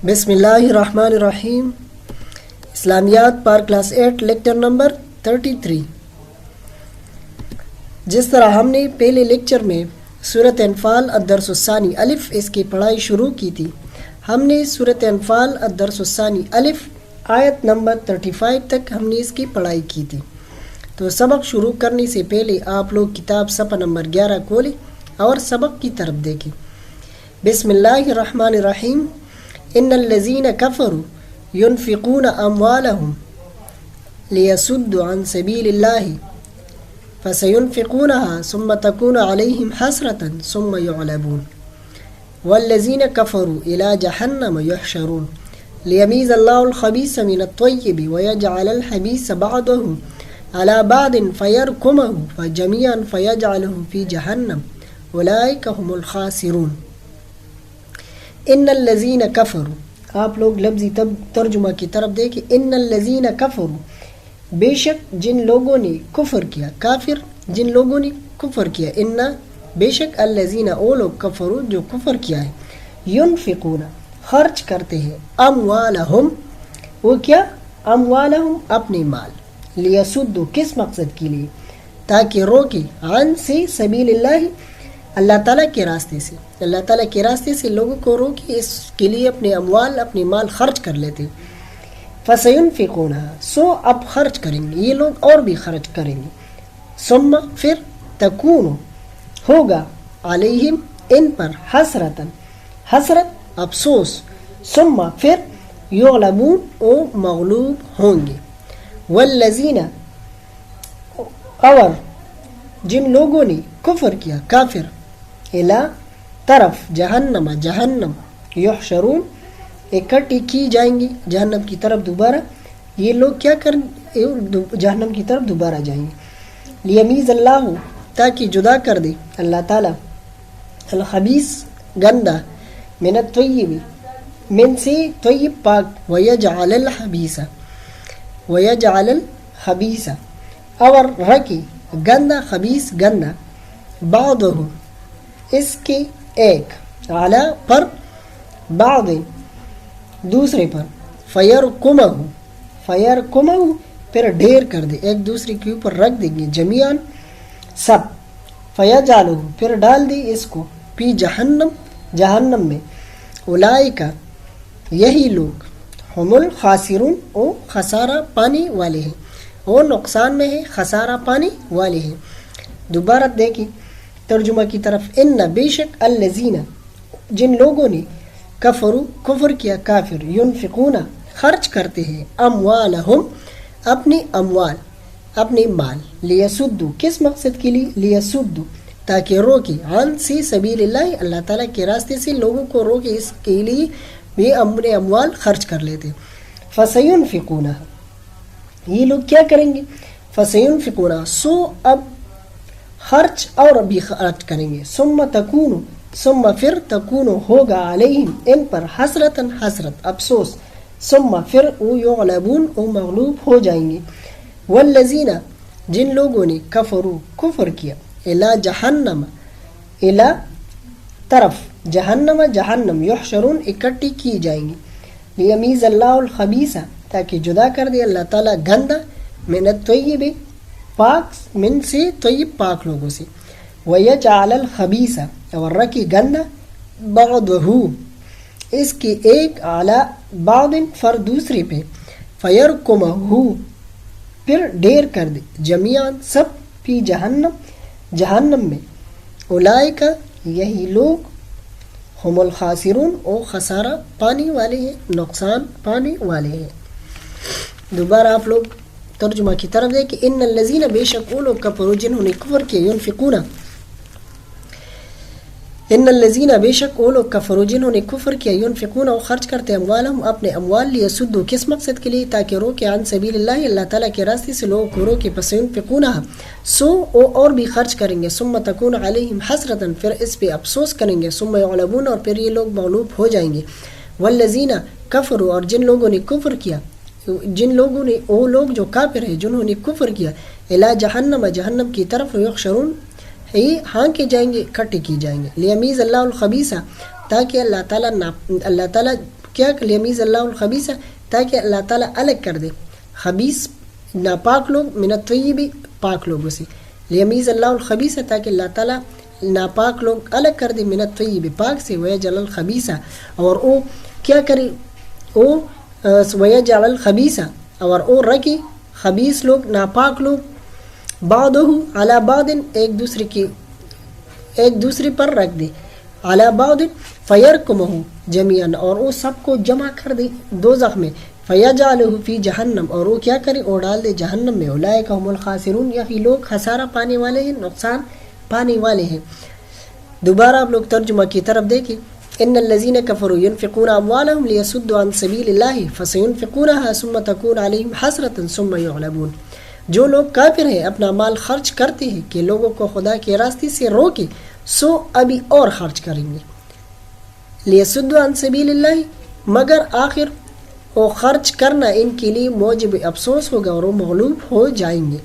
بسم اللہ الرحمن الرحیم. اسلامیات پار کلاس 8 لیکچر نمبر 33. جس طرح ہم نے پہلے لیکچر میں سورۃ انفال الدرس الثانی الف اس کی پڑھائی شروع کی تھی. ہم نے سورۃ انفال الدرس الثانی الف آیت نمبر 35 تک ہم نے اس کی پڑھائی کی تھی. تو سبق شروع کرنے سے پہلے آپ لوگ کتاب صفحہ نمبر 11 کھولیں اور سبق کی طرف دیکھیں. بسم اللہ الرحمن الرحیم. ان الذين كفروا ينفقون اموالهم ليصدوا عن سبيل الله فسينفقونها ثم تكون عليهم حسرة ثم يغلبون والذين كفروا الى جهنم يحشرون ليميز الله الخبيث من الطيب ويجعل الخبيث بعضه على بعض فيركمه فجميعا فيجعله في جهنم اولئك هم الخاسرون. ان الذین کفروا، آپ لوگ لفظی ترجمہ کی طرف دیکھیں. ان الذین کفروا، بے شک جن لوگوں نے کفر کیا، کافر جن لوگوں نے کفر کیا. ان بے شک الذین او لوگ کفروا جو کفر کیا ہے. ینفقون خرچ کرتے ہیں. اموالہم وہ کیا؟ اموالہم اپنے مال. لیسدوا کس مقصد کے لیے؟ تاکہ روکے عن سے سبیل اللہ اللہ تعالیٰ کے راستے سے، اللہ تعالیٰ کے راستے سے لوگوں کو روکے، اس کے لیے اپنے اموال اپنے مال خرچ کر لیتے. فَسَيُنْفِقُونَهَا سو اب خرچ کریں گے یہ لوگ اور بھی خرچ کریں گے. ثم پھر تکون ہوگا علیہم ان پر حسرتاً حسرت افسوس. ثم پھر یغلبون او مغلوب ہوں گے. والذین اور جن لوگوں نے کفر کیا کافر الا طرف جہنم جہنم یحشرون اکٹھی کی جائیں گی جہنم کی طرف دوبارہ. یہ لوگ کیا کر جہنم کی طرف دوبارہ جائیں گے. لیمیز اللہ تاکہ جدا کر دے اللہ تعالی الخبیث گندہ من الطیب من سے طیب پاک. ویجعل الخبیث ویجعل الخبیث اور رکھی گندہ خبیث گندہ بعضہ اس کے ایک اعلی پر بعض دوسرے پر. فیرکمہ فیرکمہ پھر ڈھیر کر دے ایک دوسرے کے اوپر رکھ دیں گے جمیعاً سب. فیجعلہ پھر ڈال دے اس کو فی جہنم جہنم میں. اولئک یہی لوگ ہم الخاسرون او خسارہ پانے والے ہیں، وہ نقصان میں ہے خسارہ پانے والے ہیں. دوبارہ دیکھیں ترجمہ کی طرف. ان بے شک الذین جن لوگوں نے کفروا کفر کیا کافر ینفقون خرچ کرتے ہیں اموالہم اپنے اموال اپنے مال. لیسدوا کس مقصد کے لیے؟ لیسدوا تاکہ روکے عن سے سبیل اللہ اللہ تعالیٰ کے راستے سے لوگوں کو روکے، اس کے لیے یہ اپنے اموال خرچ کر لیتے. فسینفقونها یہ لوگ کیا کریں گے؟ فسینفقونها سو اب خرچ اور بھی خرچ کریں گے. ثم تکون ثم پھر تکون ہوگا علیہم ان پر حسرتاً حسرت افسوس. ثم پھر او یغلبون او مغلوب ہو جائیں گے. والذین جن لوگوں نے کفروا کفر کیا الی جہنم الی طرف جہنم جہنم یحشرون اکٹھی کی جائیں گے. لیمیز اللہ الخبیث تاکہ جدا کر دے اللہ تعالیٰ گندہ من الطیب پاک من سے طیب پاک لوگوں سے. ویجعل الخبیث اور رکھی گندہ بعضہ اس کے ایک اعلی بعض فر دوسرے پہ. فیرکمہ پھر ڈھیر کر دے جمیعاً سب فی جہنم جہنم میں. اولئک یہی لوگ ہم الخاسرون او خسارہ پانے والے ہیں نقصان پانے والے ہیں. دوبارہ آپ لوگ ترجمہ کی طرف دیں کہ ان الذین بے شک وہ لوگ کفروا جنہوں نے کفر کیا ینفقون ان الذین بے شک وہ لوگ کفروا جنہوں نے کفر کیا ینفقون اور خرچ کرتے اموالہم اپنے اموال. لیسدوا کس مقصد کے لیے؟ تاکہ روکے عن سبیل اللہ اللہ تعالیٰ کے راستے سے لوگوں کو روکے. فسینفقونہا سو اور بھی خرچ کریں گے. ثم تکون علیہم حسرتاً پھر اس پہ افسوس کریں گے. ثم یغلبون اور پھر یہ لوگ مغلوب ہو جائیں گے. والذین کفروا اور جن لوگوں نے کفر کیا جن لوگوں نے وہ لوگ جو کافر ہیں جنہوں نے کفر کیا الی جہنم جہنم کی طرف یحشرون ہانکے جائیں گے اکٹھے کی جائیں گے. لیمیز اللہ الخبیث تاکہ اللہ تعالیٰ کیا لیمیز اللہ الخبیث تاکہ اللہ تعالیٰ الگ کر دے خبیث ناپاک لوگ من الطیب پاک لوگوں سے، لیمیز اللہ الخبیث تاکہ اللہ تعالیٰ ناپاک لوگ الگ کر دے من الطیب پاک سے، ویجعل الخبیث اور او کیا کرے او ویجعل الخبیث اور او رکھے خبیث لوگ ناپاک لوگ بعضہ علی بعض ایک دوسرے پر رکھ دے علی بعض فیرکمہ جمیعا اور وہ سب کو جمع کر دے دوزخ میں، فیجعلہ فی جہنم اور وہ کیا کرے اور ڈال دے جہنم میں، اولئک هم الخاسرون یہی لوگ خسارہ پانے والے ہیں، نقصان پانے والے ہیں۔ دوبارہ آپ لوگ ترجمہ کی طرف دیکھیں، ان الذین کفروا ينفقون اموالهم لیصدوا عن سبیل اللہ فسينفقونها ثم تكون علیہم حسرۃ ثم یغلبون، جو لوگ کافر ہیں اپنا مال خرچ کرتے ہیں کہ لوگوں کو خدا کے راستے سے روکے، سو ابھی اور خرچ کریں گے، لیصدوا عن سبیل اللہ، مگر آخر وہ خرچ کرنا ان کے لیے موجب افسوس ہوگا اور وہ مغلوب ہو جائیں گے،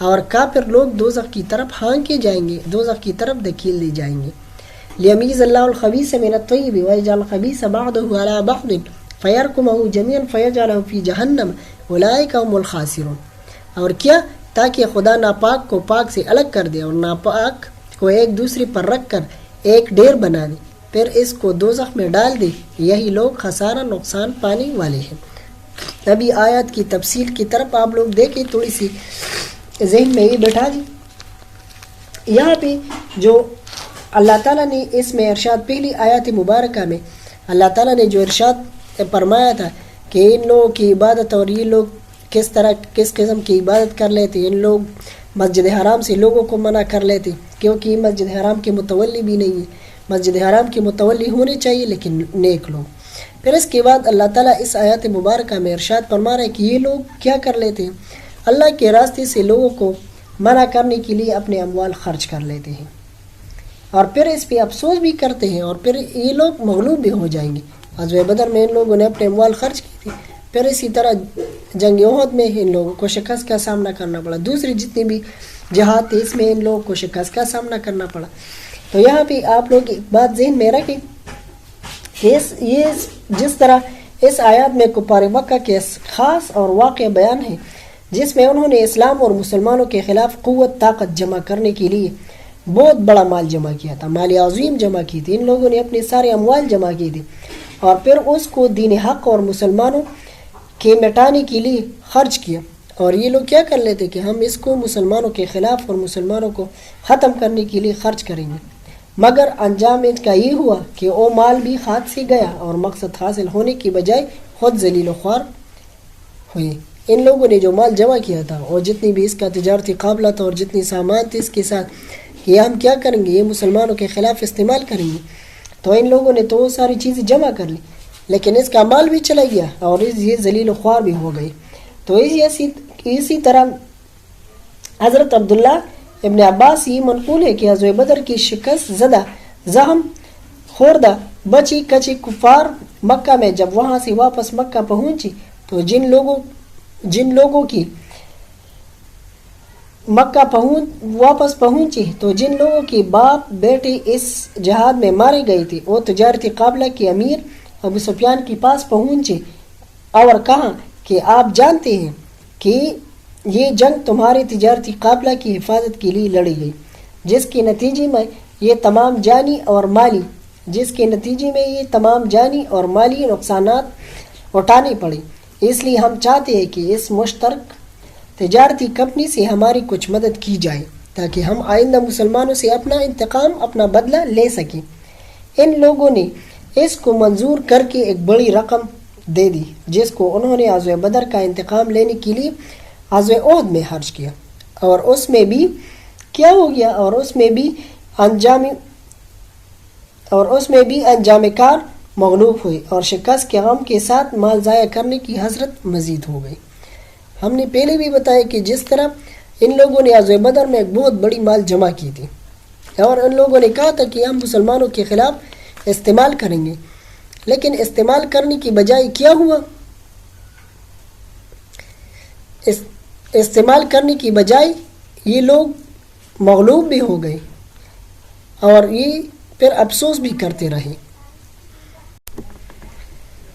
اور کافر لوگ دوزخ کی طرف ہانکے جائیں گے، دوزخ کی طرف دھکیل دی جائیں گے۔ لیمیز اللہ الخبیث من الطیب ویجعل الخبیث بعضہ علی بعض فیرکمہ جمیعا فیجعلہ فی جہنم اولئک هم الخاسرون، اور کیا تاکہ خدا ناپاک کو پاک سے الگ کر دے اور ناپاک کو ایک دوسرے پر رکھ کر ایک ڈیر بنا دے، پھر اس کو دوزخ میں ڈال دے، یہی لوگ خسارہ نقصان پانے والے ہیں۔ ابھی آیات کی تفصیل کی طرف آپ لوگ دیکھیں، تھوڑی سی ذہن میں یہ بٹھا دی۔ یہاں پہ جو اللہ تعالیٰ نے اس میں ارشاد، پہلی آیات مبارکہ میں اللہ تعالیٰ نے جو ارشاد فرمایا تھا کہ ان لوگوں کی عبادت اور یہ لوگ کس قسم کی عبادت کر لیتے، ان لوگ مسجد حرام سے لوگوں کو منع کر لیتے کیونکہ یہ مسجد حرام کے متولی بھی نہیں ہے، مسجد حرام کے متولی ہونے چاہیے لیکن نیک لوگ۔ پھر اس کے بعد اللہ تعالیٰ اس آیات مبارکہ میں ارشاد فرما رہا ہے کہ یہ لوگ کیا کر لیتے ہیں، اللہ کے راستے سے لوگوں کو منع کرنے کے لیے اپنے اموال خرچ کر لیتے ہیں، اور پھر اس پہ افسوس بھی کرتے ہیں، اور پھر یہ لوگ مغلوب بھی ہو جائیں گے۔ غزوہ بدر میں ان لوگوں نے اپنے اموال خرچ کی تھی، پھر اسی طرح جنگ احد میں ان لوگوں کو شکست کا سامنا کرنا پڑا، دوسری جتنی بھی جہاد تھے اس میں ان لوگوں کو شکست کا سامنا کرنا پڑا۔ تو یہاں پہ آپ لوگ ایک بات ذہن میں رکھیں کہ یہ جس طرح اس آیات میں کفار مکہ کے خاص اور واقع بیان ہے جس میں انہوں نے اسلام اور مسلمانوں کے خلاف قوت طاقت جمع کرنے کے لیے بہت بڑا مال جمع کیا تھا، مال عظیم جمع کی تھی، ان لوگوں نے اپنے سارے اموال جمع کی تھی اور پھر اس کو دین حق اور مسلمانوں کے مٹانے کے لیے خرچ کیا، اور یہ لوگ کیا کر لیتے کہ ہم اس کو مسلمانوں کے خلاف اور مسلمانوں کو ختم کرنے کے لیے خرچ کریں گے، مگر انجام اس کا یہ ہوا کہ وہ مال بھی ہاتھ سے گیا اور مقصد حاصل ہونے کی بجائے خود ذلیل و خوار ہوئے۔ ان لوگوں نے جو مال جمع کیا تھا اور جتنی بھی اس کا تجارتی قابلہ تھا اور جتنی سامان تھے اس کے ساتھ کہ ہم کیا کریں گے، یہ مسلمانوں کے خلاف استعمال کریں گے، تو ان لوگوں نے تو وہ ساری چیزیں جمع کر لی لیکن اس کا مال بھی چلا گیا اور یہ ذلیل و خوار بھی ہو گئی۔ تو اسی طرح حضرت عبداللہ ابن عباس یہ منقول ہے کہ غزوہ بدر کی شکست زدہ زخم خوردہ بچی کچی کفار مکہ میں جب وہاں سے واپس مکہ پہنچی تو جن لوگوں کی مکہ واپس پہنچی تو جن لوگوں کی باپ بیٹے اس جہاد میں مارے گئے تھے وہ تجارتی قابلہ کے امیر ابو سفیان کے پاس پہنچے اور کہا کہ آپ جانتے ہیں کہ یہ جنگ تمہارے تجارتی قابلہ کی حفاظت کے لیے لڑی گئی جس کے نتیجے میں یہ تمام جانی اور مالی نقصانات اٹھانے پڑے، اس لیے ہم چاہتے ہیں کہ اس مشترک تجارتی کمپنی سے ہماری کچھ مدد کی جائے تاکہ ہم آئندہ مسلمانوں سے اپنا انتقام اپنا بدلہ لے سکیں۔ ان لوگوں نے اس کو منظور کر کے ایک بڑی رقم دے دی جس کو انہوں نے غزوہ بدر کا انتقام لینے کے لیے غزوہ احد میں خرچ کیا، اور اس میں بھی کیا ہو گیا، اور اس میں بھی انجام کار مغلوب ہوئے اور شکست کے غم کے ساتھ مال ضائع کرنے کی حسرت مزید ہو گئی۔ ہم نے پہلے بھی بتایا کہ جس طرح ان لوگوں نے غزوہ بدر میں ایک بہت بڑی مال جمع کی تھی اور ان لوگوں نے کہا تھا کہ ہم مسلمانوں کے خلاف استعمال کریں گے، لیکن استعمال کرنے کی بجائے کیا ہوا، استعمال کرنے کی بجائے یہ لوگ مغلوب بھی ہو گئے اور یہ پھر افسوس بھی کرتے رہے۔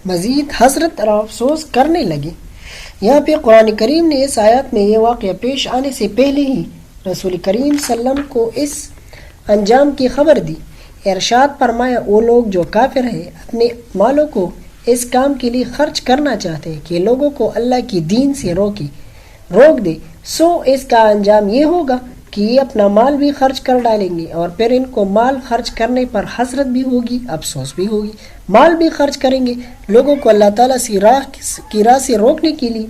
مزید حسرت اور افسوس کرنے لگے۔ یہاں پہ قرآن کریم نے اس آیات میں یہ واقعہ پیش آنے سے پہلے ہی رسول کریم صلی اللہ علیہ وسلم کو اس انجام کی خبر دی۔ ارشاد فرمایا وہ لوگ جو کافر ہیں اپنے مالوں کو اس کام کے لیے خرچ کرنا چاہتے ہیں کہ لوگوں کو اللہ کی دین سے روک دے، سو اس کا انجام یہ ہوگا کہ یہ اپنا مال بھی خرچ کر ڈالیں گے، اور پھر ان کو مال خرچ کرنے پر حسرت بھی ہوگی، افسوس بھی ہوگی۔ مال بھی خرچ کریں گے، لوگوں کو اللہ تعالیٰ کی راہ سے روکنے کے لیے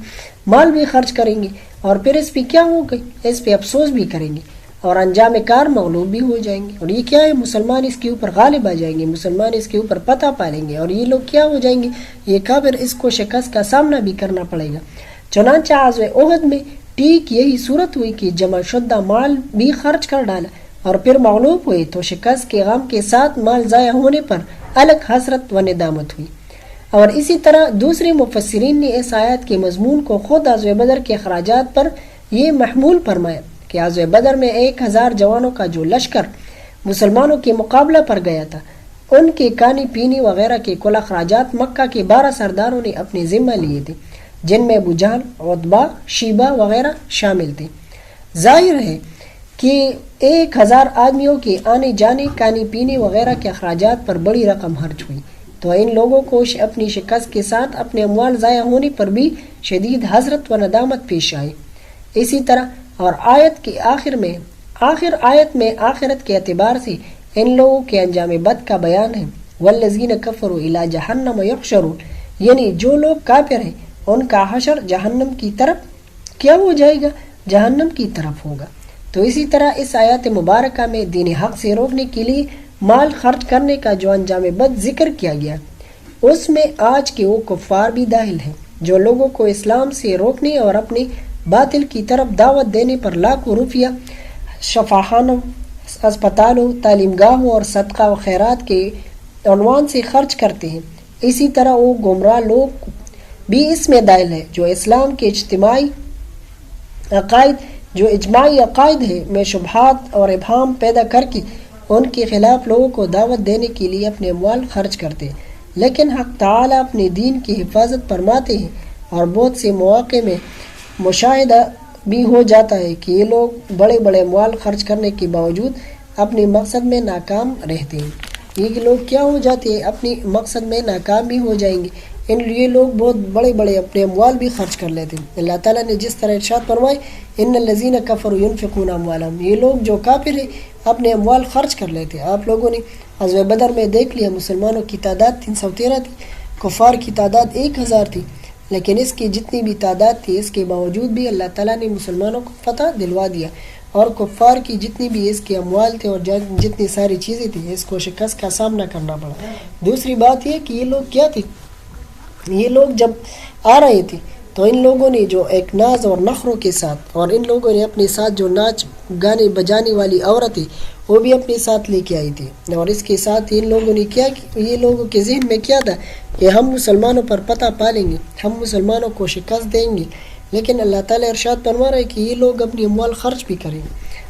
مال بھی خرچ کریں گے، اور پھر اس پہ کیا ہوگا؟ اس پہ افسوس بھی کریں گے، اور انجام کار مغلوب بھی ہو جائیں گے۔ اور یہ کیا ہے؟ مسلمان اس کے اوپر غالب آ جائیں گے، مسلمان اس کے اوپر فتح پالیں گے، اور یہ لوگ کیا ہو جائیں گے؟ یہ کافر اس کو شکست کا سامنا بھی کرنا پڑے گا۔ چنانچہ غزوہ احد میں ٹھیک یہی صورت ہوئی کہ جمع شدہ مال بھی خرچ کر ڈالا، اور پھر مغلوب ہوئے تو شکست کے غم کے ساتھ مال ضائع ہونے پر الگ حسرت و ندامت ہوئی۔ اور اسی طرح دوسرے مفسرین نے اس آیت کے مضمون کو خود غزوہ بدر کے اخراجات پر یہ محمول فرمایا کہ غزوہ بدر میں 1000 جوانوں کا جو لشکر مسلمانوں کے مقابلہ پر گیا تھا، ان کے کھانے پینے وغیرہ کے کل اخراجات مکہ کے 12 سرداروں نے اپنے ذمہ لیے تھے، جن میں ابو جہل، عتبہ، شیبہ وغیرہ شامل تھے۔ ظاہر ہے کہ 1000 آدمیوں کے آنے جانے، کھانے پینے وغیرہ کے اخراجات پر بڑی رقم خرچ ہوئی، تو ان لوگوں کو اپنی شکست کے ساتھ اپنے اموال ضائع ہونے پر بھی شدید حسرت و ندامت پیش آئی۔ اسی طرح اور آیت کے آخر آیت میں آخرت کے اعتبار سے ان لوگوں کے انجام بد کا بیان ہے۔ والذین کفروا الی جہنم یحشرون، یعنی جو لوگ کافر ہیں ان کا حشر جہنم کی طرف کیا ہو جائے گا؟ جہنم کی طرف ہوگا۔ تو اسی طرح اس آیات مبارکہ میں دین حق سے روکنے کے لیے مال خرچ کرنے کا جو انجام بد ذکر کیا گیا، اس میں آج کے وہ کفار بھی داخل ہیں جو لوگوں کو اسلام سے روکنے اور اپنے باطل کی طرف دعوت دینے پر لاکھوں روپیہ شفاخانوں، اسپتالوں، تعلیم گاہوں اور صدقہ و خیرات کے عنوان سے خرچ کرتے ہیں۔ اسی طرح وہ گمراہ لوگ بھی اس میں داخل ہے جو اسلام کے اجماعی عقائد ہے میں شبہات اور ابہام پیدا کر کے ان کے خلاف لوگوں کو دعوت دینے کے لیے اپنے اموال خرچ کرتے ہیں۔ لیکن حق تعالیٰ اپنے دین کی حفاظت فرماتے ہیں، اور بہت سے مواقع میں مشاہدہ بھی ہو جاتا ہے کہ یہ لوگ بڑے بڑے اموال خرچ کرنے کے باوجود اپنے مقصد میں ناکام رہتے ہیں۔ یہ لوگ کیا ہو جاتے ہیں؟ اپنے مقصد میں ناکام بھی ہو جائیں گے۔ یہ لوگ بہت بڑے بڑے اپنے اموال بھی خرچ کر لیتے ہیں۔ اللہ تعالیٰ نے جس طرح ارشاد فرمائے ان الذین کفروا ينفقون اموالهم، یہ لوگ جو کافر ہیں اپنے اموال خرچ کر لیتے ہیں۔ آپ لوگوں نے غزوہ بدر میں دیکھ لیا، مسلمانوں کی تعداد 313 تھی، کفار کی تعداد 1000 تھی، لیکن اس کی جتنی بھی تعداد تھی اس کے باوجود بھی اللہ تعالیٰ نے مسلمانوں کو فتح دلوا دیا، اور کفار کی جتنی بھی اس کے اموال تھے اور جتنی ساری چیزیں تھیں اس کو شکست کا سامنا کرنا پڑا۔ دوسری بات یہ کہ یہ لوگ کیا تھے؟ یہ لوگ جب آ رہے تھے تو ان لوگوں نے جو ایک ناز اور نخروں کے ساتھ، اور ان لوگوں نے اپنے ساتھ جو ناچ گانے بجانے والی عورتیں وہ بھی اپنے ساتھ لے کے آئی تھی، اور اس کے ساتھ ان لوگوں نے کیا، یہ لوگوں کے ذہن میں کیا تھا کہ ہم مسلمانوں پر فتح پالیں گے، ہم مسلمانوں کو شکست دیں گے۔ لیکن اللہ تعالیٰ ارشاد فرما رہا ہے کہ یہ لوگ اپنی اموال خرچ بھی کریں گے،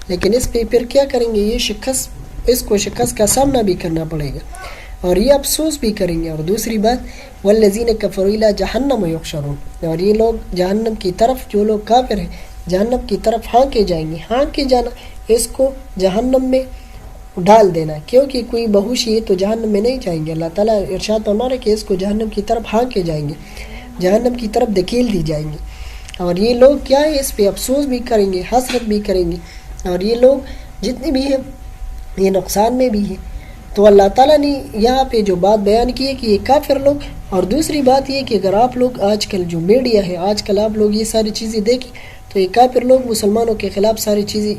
لیکن اس پہ پھر کیا کریں گے؟ اس کو شکست کا سامنا بھی کرنا پڑے گا، اور یہ افسوس بھی کریں گے۔ اور دوسری بات والذین کفروا الی جہنم یحشرون، اور یہ لوگ جہنم کی طرف، جو لوگ کافر ہیں جہنم کی طرف ہانکے جائیں گے۔ ہانکے جانا، اس کو جہنم میں ڈال دینا، کیونکہ کوئی بہوشی ہے تو جہنم میں نہیں جائیں گے۔ اللہ تعالیٰ ارشاد فرما رہا ہے کہ اس کو جہنم کی طرف ہانکے جائیں گے، جہنم کی طرف دھکیل دی جائیں گے، اور یہ لوگ کیا ہے؟ اس پہ افسوس بھی کریں گے، حسرت بھی کریں گے، اور یہ لوگ جتنے بھی ہیں یہ نقصان میں بھی ہیں۔ تو اللہ تعالیٰ نے یہاں پہ جو بات بیان کی ہے کہ یہ کافر لوگ، اور دوسری بات یہ کہ اگر آپ لوگ آج کل جو میڈیا ہے، آج کل آپ لوگ یہ ساری چیزیں دیکھیں تو یہ کافر لوگ مسلمانوں کے خلاف ساری چیزیں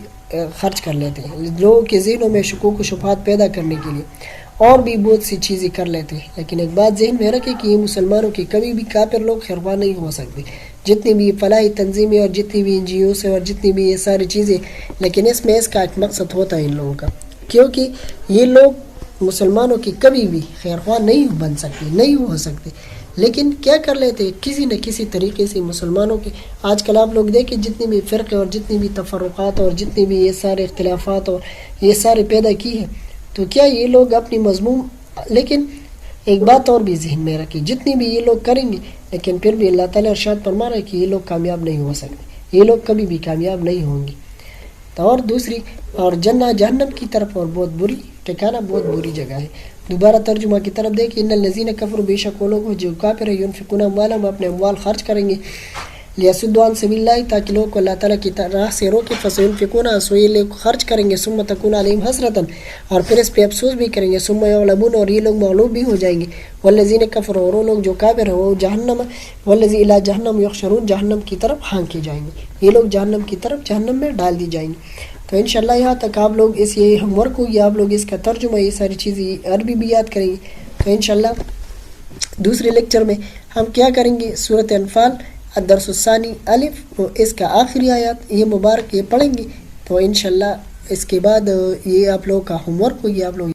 خرچ کر لیتے ہیں، لوگوں کے ذہنوں میں شکوک و شبہات پیدا کرنے کے لیے، اور بھی بہت سی چیزیں کر لیتے ہیں۔ لیکن ایک بات ذہن میں رکھیں کہ یہ مسلمانوں کی کبھی بھی کافر لوگ خیرخواہ نہیں ہو سکتے، جتنی بھی فلاحی تنظیمیں اور جتنی بھی NGO سے اور جتنی بھی یہ ساری چیزیں، لیکن اس میں اس کا ایک مقصد ہوتا ہے ان لوگوں کا، کیونکہ یہ لوگ مسلمانوں کی کبھی بھی خیرخواہ نہیں بن سکتے، نہیں ہو سکتے، لیکن کیا کر لیتے کسی نہ کسی طریقے سے مسلمانوں کے، آج کل آپ لوگ دیکھیں جتنی بھی فرقے اور جتنی بھی تفرقات اور جتنی بھی یہ سارے اختلافات اور یہ سارے پیدا کی ہیں، تو کیا یہ لوگ اپنی مضمون، لیکن ایک بات اور بھی ذہن میں رکھیں، جتنی بھی یہ لوگ کریں گے لیکن پھر بھی اللہ تعالیٰ ارشاد فرما رہا ہے کہ یہ لوگ کامیاب نہیں ہو سکتے، یہ لوگ کبھی بھی کامیاب نہیں ہوں گے. تو اور دوسری، اور جہنم کی طرف اور بہت بری ٹھکانہ، بہت بری جگہ ہے. دوبارہ ترجمہ کی طرف دیکھیں، ان الذین کفروا، بے شک وہ لوگ جو کافر ہیں، ينفقون اموالهم، اپنے اموال خرچ کریں گے، لیصدوا عن سبیل اللہ، تاکہ لوگوں کو اللہ تعالیٰ کی راہ سے روکے، فسينفقونها، سو یہ لوگ خرچ کریں گے، ثم تكون عليهم حسرة، اور پھر اس پہ افسوس بھی کریں گے، ثم يغلبون، اور یہ لوگ مغلوب بھی ہو جائیں گے، والذین کفروا، اور وہ لوگ جو کافر ہیں وہ جہنم، والذی الی جہنم یحشرون، جہنم کی طرف ہانکے جائیں گے، یہ لوگ جہنم کی طرف، جہنم میں ڈال دی جائیں گے. تو انشاءاللہ یہاں تک آپ لوگ اس یہ ہوم ورک ہوگی، آپ لوگ اس کا ترجمہ، یہ ساری چیزیں عربی بھی یاد کریں گے. تو انشاءاللہ دوسرے لیکچر میں ہم کیا کریں گے، سورۃ انفال الدرس الثانی الف، اس کا آخری آیات یہ مبارک یہ پڑھیں گے. تو انشاءاللہ اس کے بعد یہ آپ لوگوں کا ہوم ورک ہوگی، آپ لوگ